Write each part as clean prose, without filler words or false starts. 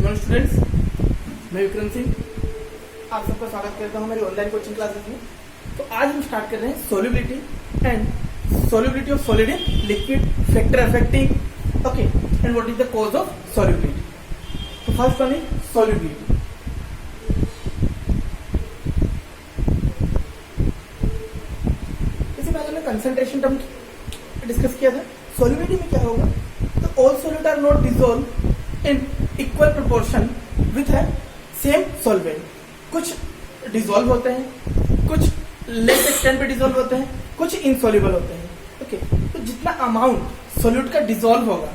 Good morning students, मैं विक्रम सिंह आप सबका स्वागत करता हूं मेरी ऑनलाइन कोचिंग क्लासेस में। तो आज हम स्टार्ट कर रहे हैं solubility of solid in liquid, factor affecting okay and what is the cause of solubility. तो फर्स्ट वन इज सोल्युबिलिटी। इससे पहले हमने कंसंट्रेशन टर्म डिस्कस किया था। सोल्युबिलिटी में क्या होगा, तो all solute are not dissolve in equal proportion with है सेम सॉल्वेंट। कुछ डिसॉल्व होते हैं, कुछ लेस एक्सटेंट पे डिसॉल्व होते हैं, कुछ इनसॉल्युबल होते हैं। ओके, तो जितना अमाउंट सॉल्यूट का डिसॉल्व होगा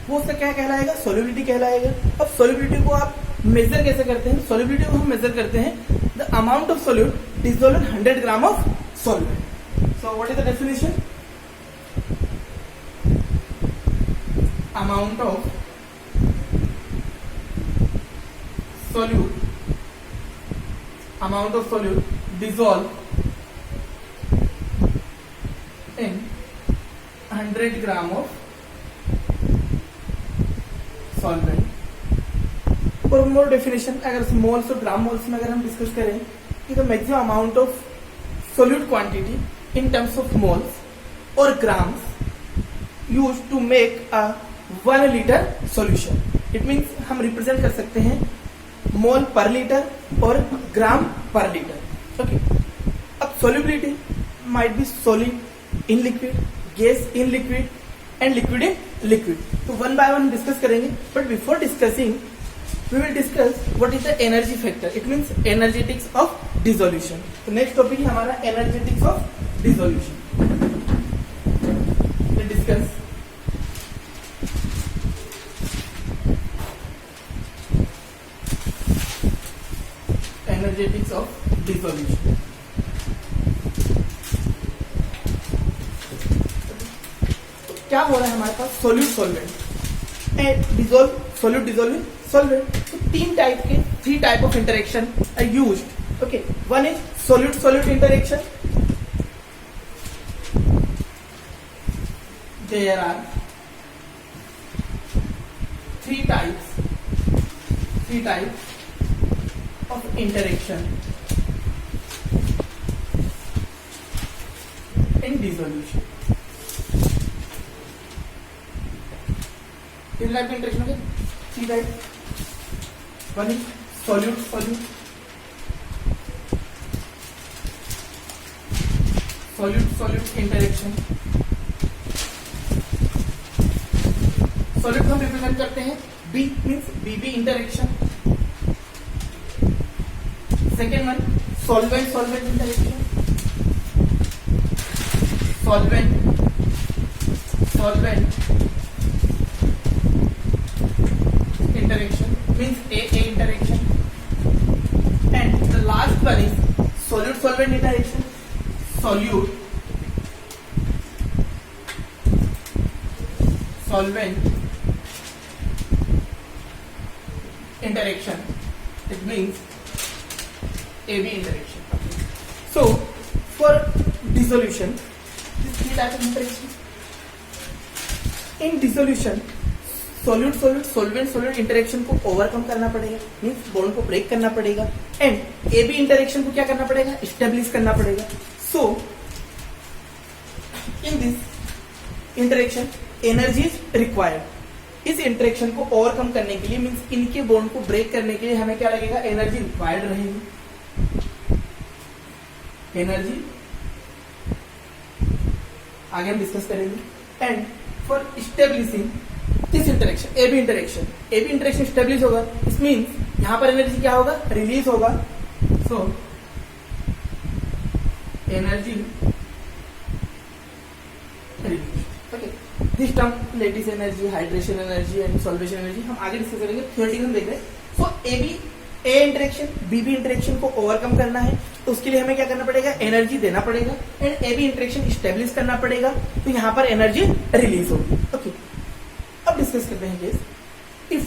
वो उसका क्या कहलाएगा, सॉल्युबिलिटी कहलाएगा। अब सॉल्युबिलिटी को आप मेजर कैसे करते हैं, सॉल्युबिलिटी को हम मेजर करते हैं the amount of solute dissolve in 100 gram of solvent. So what is the definition, amount of solute dissolve in 100 gram of solvent। और मोर डेफिनेशन अगर मोल्स और ग्राम मोल्स में अगर हम डिस्कस करें कि the maximum amount of solute quantity in terms of moles और grams use to make a 1 litre solution. It means हम रिप्रेजेंट कर सकते हैं मोल पर लीटर और ग्राम पर लीटर। ओके, अब solubility might be solid in liquid, gas in liquid and liquid in liquid. तो one by one discuss करेंगे, but before discussing we will discuss what is the energy factor. It means energetics of dissolution. तो next topic है हमारा energetics of dissolution. Discuss energetics of dissolution. तो क्या हो रहा है हमारे पास, solute solvent and dissolve, solute dissolving solvent. तो three type of interaction are used. Okay, one is solute solute interaction. There are three types of interaction in dissolution। कितने type के इंटरेक्शन होंगे, 3 type. One is solute solute, solute solute interaction. Solute हम represent करते हैं B, means BB interaction. Second one solvent solvent interaction, solvent solvent interaction means A interaction. And the last one is solute solvent interaction, solute solvent interaction, it means AB interaction। So for dissolution, these 3 types of interaction in dissolution, solute solute solvent solvent interaction को overcome करना पड़ेगा, means bond को break करना पड़ेगा। And AB interaction को क्या करना पड़ेगा, स्टेब्लिश करना पड़ेगा। So in this interaction energy is required. इस इंटरेक्शन को ओवरकम करने के लिए, मीन्स इनके बॉन्ड को ब्रेक करने के लिए हमें क्या लगेगा, एनर्जी रिक्वायर्ड रहेगी। एनर्जी आगे हम डिस्कस करेंगे। And for establishing this interaction, AB interaction establish होगा। इस मीन्स यहां पर एनर्जी क्या होगा, रिलीज होगा। So energy release. Okay, this term lattice energy, hydration energy and solvation energy हम आगे डिस्कस करेंगे, थ्योरेटिकल देख रहे हैं। सो ए इंटरेक्शन बीबी इंटरेक्शन को ओवरकम करना है, तो उसके लिए हमें क्या करना पड़ेगा, एनर्जी देना पड़ेगा। एंड एबी इंटरेक्शन स्टेब्लिश करना पड़ेगा, तो यहां पर एनर्जी रिलीज होगी। ओके, अब डिस्कस करते हैं case, if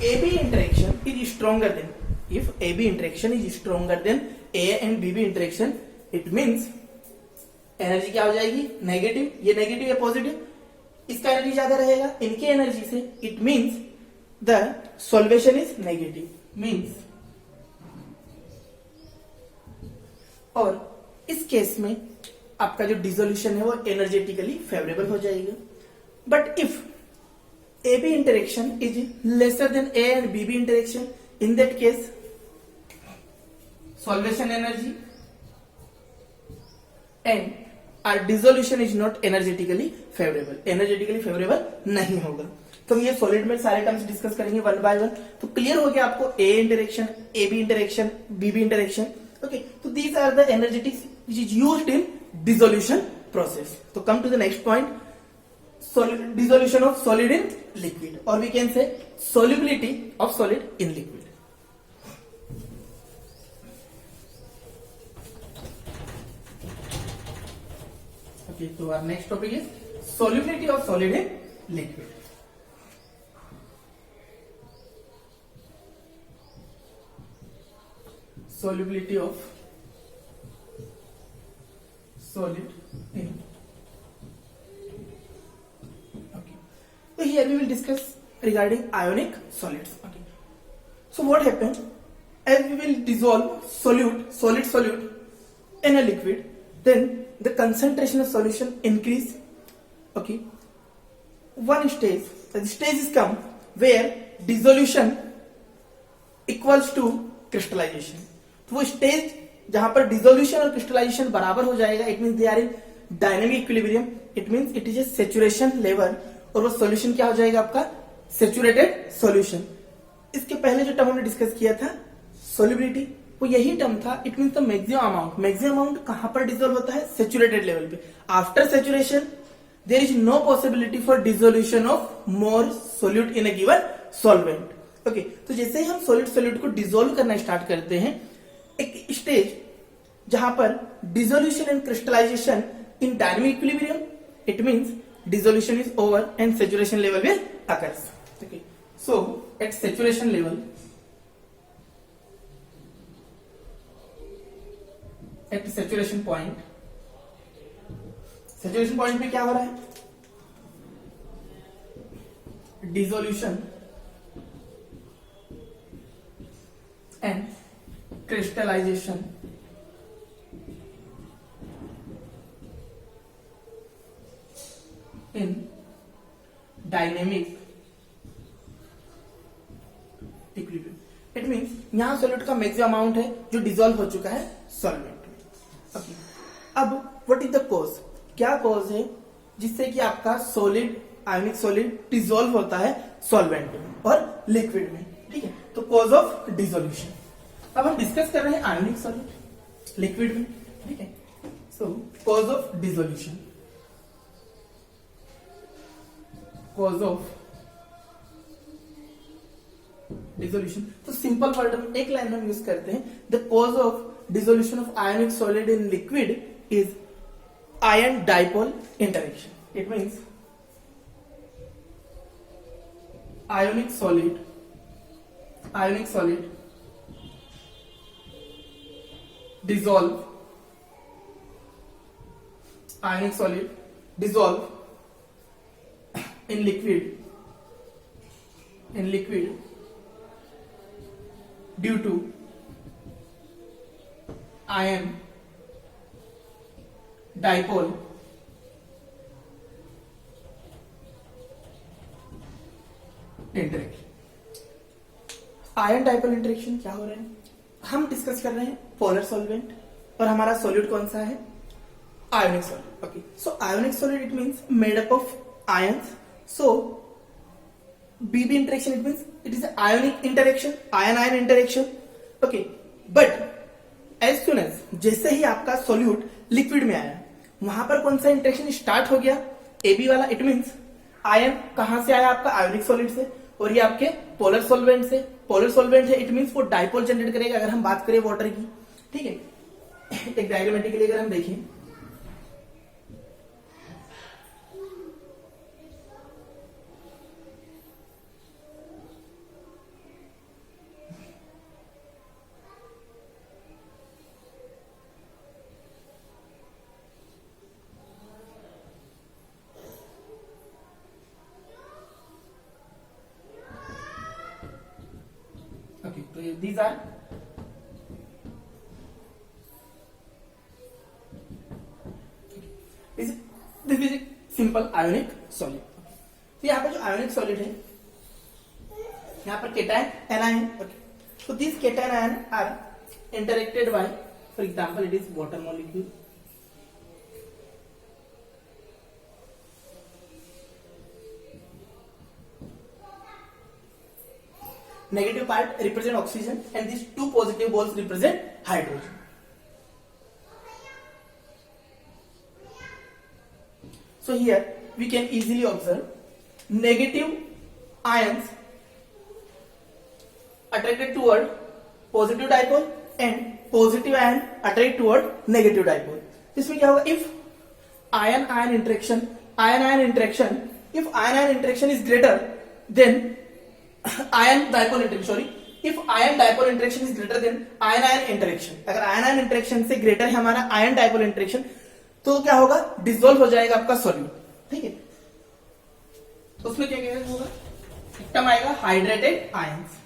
AB interaction is stronger then, if AB interaction is stronger then A and BB interaction, it means energy क्या हो जाएगी, नेगेटिव। ये नेगेटिव या पॉजिटिव, इसका एनर्जी ज्यादा रहेगा इनके एनर्जी से। It means the solvation is negative means, और इस केस में आपका जो डिसोल्यूशन है वो एनर्जेटिकली फेवरेबल हो जाएगा. But if AB interaction is lesser than A and BB interaction, in that case solution energy and our dissolution is not energetically favorable. Energetically favorable नहीं होगा. तो हम ये सॉलिड में सारे टर्म्स डिस्कस करेंगे वन बाय वन. तो clear हो गया आपको A interaction, AB interaction, BB interaction. Okay, तो these are the energetics which is used in dissolution process. तो come to the next point, dissolution of solid in liquid, or we can say solubility of solid in liquid. Okay, so our next topic is solubility of solid in liquid. Solubility of solid in. So here we will discuss regarding ionic solids. Okay. So what happens as we will dissolve solid solute in a liquid, then the concentration of solution increase. Okay. One stage, the stage is come where dissolution equals to crystallization. तो वो stage जहां पर dissolution और crystallisation बराबर हो जाएगा, it means they are in dynamic equilibrium, it means it is a saturation level, और वो सॉल्यूशन क्या हो जाएगा आपका सैचुरेटेड सॉल्यूशन. इसके पहले जो टर्म हमने डिस्कस किया था सॉल्युबिलिटी, वो यही टर्म था. It means the maximum amount. Maximum amount कहां पर डिसॉल्व होता है? सैचुरेटेड लेवल पे. After saturation there is no possibility for dissolution of more solute in a given solvent. Okay, तो जैसे ही हम सॉलिड सोल्यूट को डिसॉल्व करना स्टार्ट करते हैं, एक स्टेज जहां पर dissolution and crystallization in dynamic equilibrium, it means dissolution is over and saturation level will occurs. Okay, so at saturation level, at saturation point पे क्या हो रहा है? Dissolution and crystallization in dynamic equilibrium. It means यहां solute का maximum amount है जो dissolve हो चुका है सॉल्वेंट में. ओके, अब व्हाट इज द कॉज? क्या कॉज है जिससे कि आपका सॉलिड, आयनिक सॉलिड डिसॉल्व होता है सॉल्वेंट में और लिक्विड में? ठीक है, तो कॉज ऑफ डिसोल्यूशन. अब हम डिस्कस कर रहे हैं आयनिक सॉलिड लिक्विड में. ठीक है, so cause of dissolution. Cause of dissolution, तो सिंपल वर्ड में एक लाइन में यूज करते हैं. The cause of dissolution of ionic solid in liquid is ion dipole interaction. It means ionic solid dissolve in liquid due to ion dipole interaction. Ion dipole interaction क्या हो रहा है? हम डिस्कस कर रहे हैं पोलर सॉल्वेंट और हमारा सॉल्यूट कौन सा है? Ionic solid. Okay, so ionic solid it means made up of ions. So BB interaction it means it is ionic interaction, ion ion interaction. Okay, but as soon as जैसे ही आपका solute liquid में आया, वहां पर कौन सा interaction start हो गया? एबी वाला. इट मींस आयन कहां से आया? आपका आयोनिक सॉलिड से, और ये आपके पोलर सॉल्वेंट से. पोलर सॉल्वेंट है, इट मींस वो डाइपोल जनरेट करेगा. अगर हम बात करें वाटर की, ठीक है, एक डायग्रामेटिकली अगर हम देखें, तो these are this is a simple ionic solid. तो यहाँ पर जो ionic solid है, यहाँ पर cation anion. Okay. So these cation ion are interacted by, for example, it is water molecule. Negative part represent oxygen and these two positive balls represent hydrogen. So here we can easily observe negative ions attracted toward positive dipole and positive ion attract toward negative dipole. इसमें क्या होगा? If ion ion interaction if ion ion interaction is greater then ion dipole interaction, sorry, if ion dipole interaction is greater than ion ion interaction, अगर ion ion interaction से greater है हमारा ion dipole interaction तो क्या होगा? Dissolve हो जाएगा आपका सॉल्यूट. ठीक है, तो उसमें क्या क्या होगा? टर्म आएगा hydrated ions.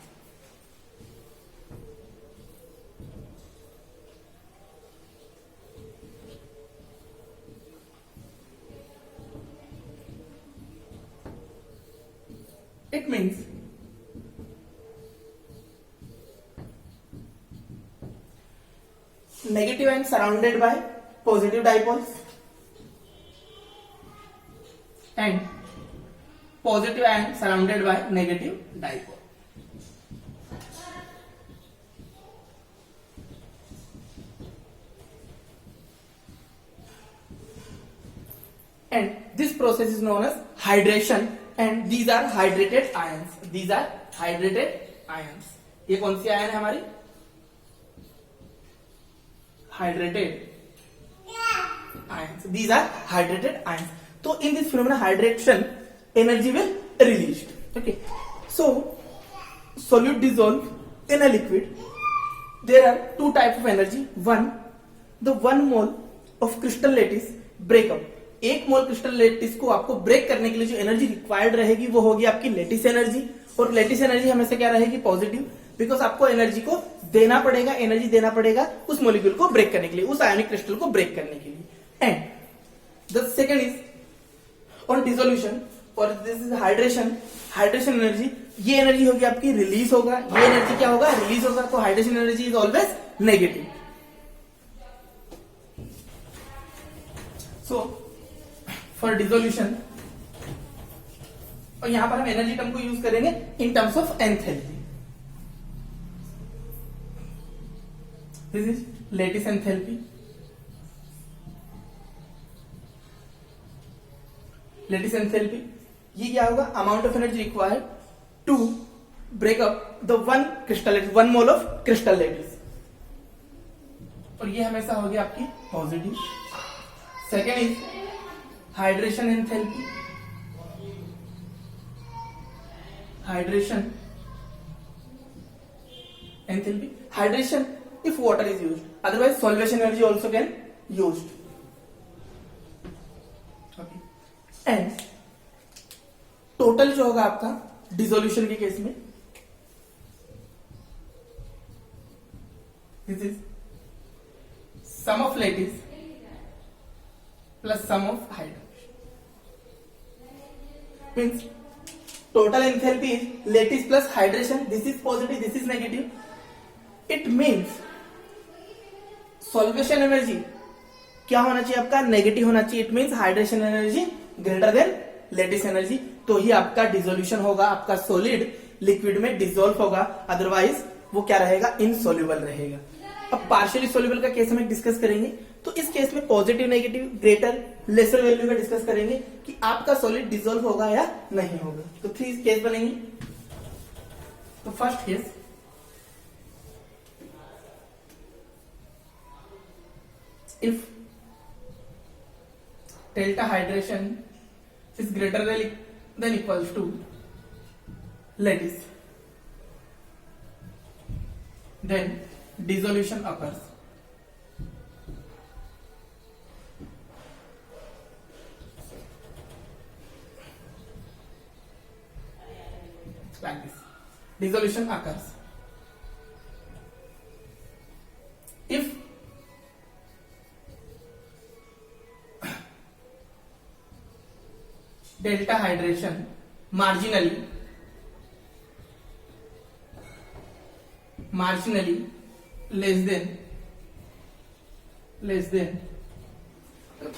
It means negative ion surrounded by positive dipoles and positive ion surrounded by negative dipole. And this process is known as hydration and these are hydrated ions. These are hydrated ions. ये कौन सी ion है हमारी? Hydrated ions. These are hydrated ions. So in this phenomena hydration energy will released. Okay, so solute dissolve in a liquid. There are two types of energy. One, the 1 mole of crystal lattice break up. एक मोल crystal lettuce को आपको break करने के लिए जो energy required रहेगी वो होगी आपकी लेटिस एनर्जी. और लेटिस एनर्जी हमेशा क्या रहेगी? पॉजिटिव, बिकॉज आपको एनर्जी को देना पड़ेगा उस मोलिक्यूल को ब्रेक करने के लिए, उस आयनिक क्रिस्टल को ब्रेक करने के लिए. And the second is on dissolution और दिस इज हाइड्रेशन एनर्जी. ये एनर्जी होगी आपकी रिलीज होगा, ये एनर्जी क्या होगा? रिलीज होगा. तो hydration energy is always negative. So for dissolution, और यहां पर हम एनर्जी टर्म को यूज करेंगे in terms of enthalpy. This is lattice enthalpy. Lattice enthalpy ये क्या होगा? Amount of energy required to break up the one mole of crystal lattice. और ये हमेशा होगी आपकी positive. Second is hydration enthalpy. Hydration if water is used, otherwise solvation energy also can used. Okay. And total जो होगा आपका dissolution के case में, this is sum of lattice plus sum of hydrogen. Means total enthalpy is lattice plus hydration. This is positive, this is negative. It means solution energy क्या होना चाहिए आपका? Negative होना चाहिए. It means hydration energy greater than lattice energy. तो ही आपका dissolution होगा, आपका सॉलिड लिक्विड में डिसॉल्व होगा. अदरवाइज वो क्या रहेगा? इनसॉल्युबल रहेगा. अब पार्शियली सोल्यूबल का केस हम डिस्कस करेंगे. तो इस केस में positive, negative, greater, lesser value का डिस्कस करेंगे कि आपका सॉलिड डिसॉल्व होगा या नहीं होगा. तो 3 केस बनेंगे. तो first case, if delta hydration is greater than equals to lattice, then dissolution occurs. Like this, dissolution occurs. Delta hydration marginally less than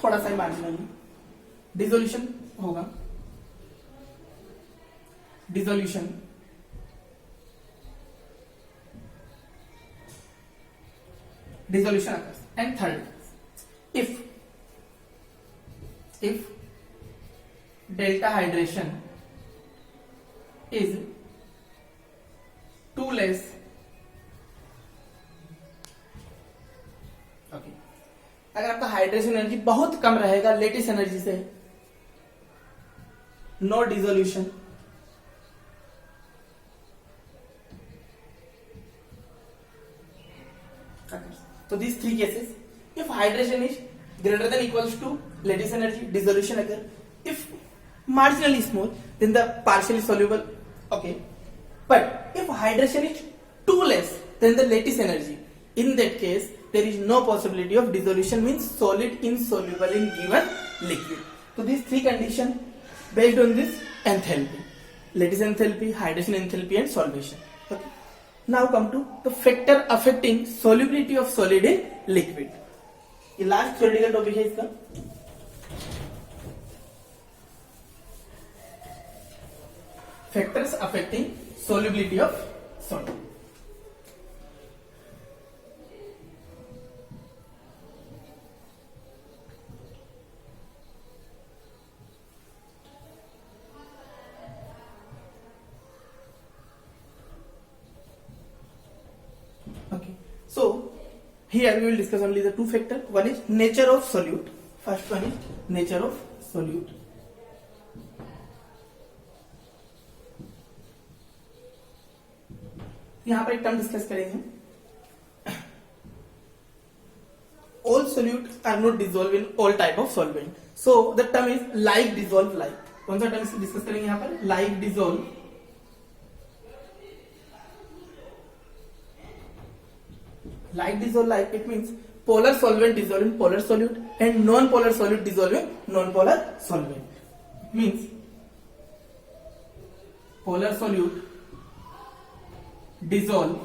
थोड़ा सा मार्जिनली डिसोल्यूशन होगा, dissolution occurs. And third, if delta hydration is too less, okay, अगर आपका hydration energy बहुत कम रहेगा lattice energy से, no dissolution, so these three cases, if hydration is greater than equals to lattice energy, dissolution occur. If marginally small, then the partially soluble, okay, but if hydration is too less than the lattice energy, in that case there is no possibility of dissolution, means solid insoluble in given liquid. So these three conditions based on this enthalpy, lattice enthalpy, hydration enthalpy and solvation. Okay. Now come to the factor affecting solubility of solid in liquid. ये last theoretical topic है इसका. Factors affecting solubility of solid. Okay, so here we will discuss only the two factors. One is nature of solute. First one is nature of solute. यहां पर एक term discuss करेंगे. All solute are not dissolved in all type of solvent. So the term is like dissolve like. कौन सा term discuss करेंगे यहां पर? Like dissolve. Like dissolve like, it means polar solvent dissolve in polar solute and non-polar solute dissolve in non-polar solvent. It means polar solute dissolve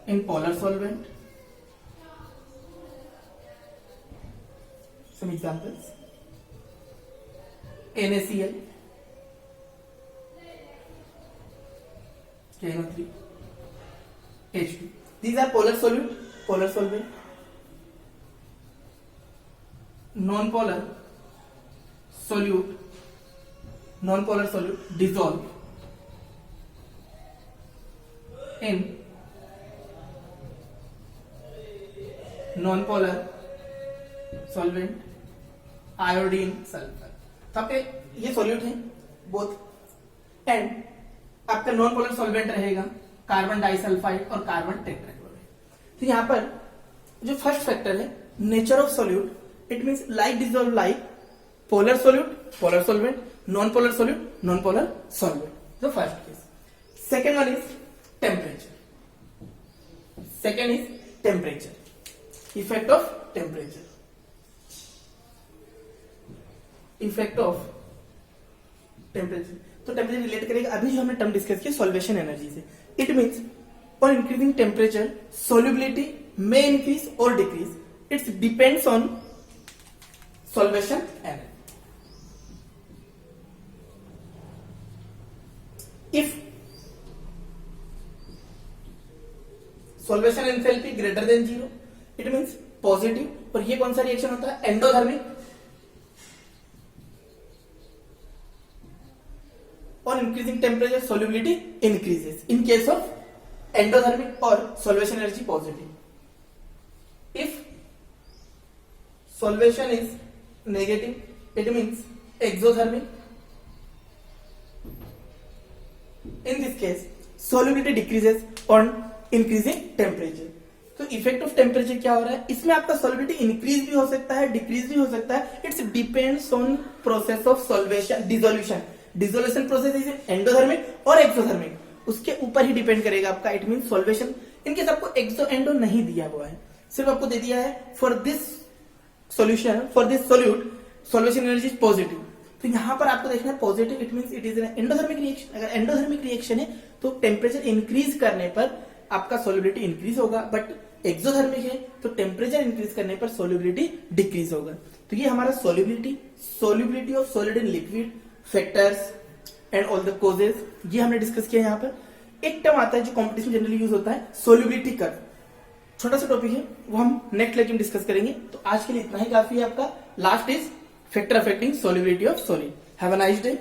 in polar solvent. Some examples: NaCl, KNO3, H2. These are polar solute, polar solvent. Non-polar solute dissolve in non-polar solvent, iodine sulphur. तो आपके ये solute है both, and आपका non polar solvent रहेगा carbon disulphide और carbon tetrachloride. तो यहां पर जो फर्स्ट फैक्टर है nature of solute, it means like dissolve like, polar solute polar solvent, non polar solute non polar solvent. The first case. Second one is temperature. Second is temperature, effect of temperature. Effect of temperature, तो temperature relate करेगा अभी जो हमने term discuss किया solvation energy से. It means on increasing temperature solubility may increase or decrease. It depends on solution energy. If solution enthalpy greater than 0, it means positive. और ये कौन सा रिएक्शन होता है? Endothermic. On increasing temperature solubility increases in case of endothermic or solvation energy positive. If solvation is negative, it means exothermic. In this case solubility decreases on increasing temperature. तो effect of temperature क्या हो रहा है इसमें? आपका solubility increase भी हो सकता है, डिक्रीज भी हो सकता है. It's depends on process of solvation, dissolution. Dissolution process is endothermic और एक्सोथर्मिक, उसके ऊपर ही डिपेंड करेगा आपका. It mean solvation. इनकेस आपको एक्सो एंडो नहीं दिया हुआ है, सिर्फ आपको दे दिया है for this solution, for this solute solvation energy is positive, तो यहाँ पर आपको देखना है positive, it means it is an endothermic reaction. अगर एंडोथर्मिक रिएक्शन है तो टेम्परेचर इंक्रीज करने पर आपका सोल्युबिलिटी इंक्रीज होगा, बट एक्सोथर्मिक है तो टेम्परेचर इंक्रीज करने पर सोल्युबिलिटी डिक्रीज होगा। तो ये हमारा solubility of solid in liquid, factors and all the causes, ये हमने डिस्कस किया। यहाँ पर एक टर्म आता है जो कॉम्पिटिशन जनरली यूज होता है, सोल्युबिलिटी कर्व। छोटा सा टॉपिक है, वो हम नेक्स्ट लेक्चर में डिस्कस करेंगे। तो आज के लिए इतना ही काफी है आपका। Last is factor affecting solubility of solid. Have a nice day.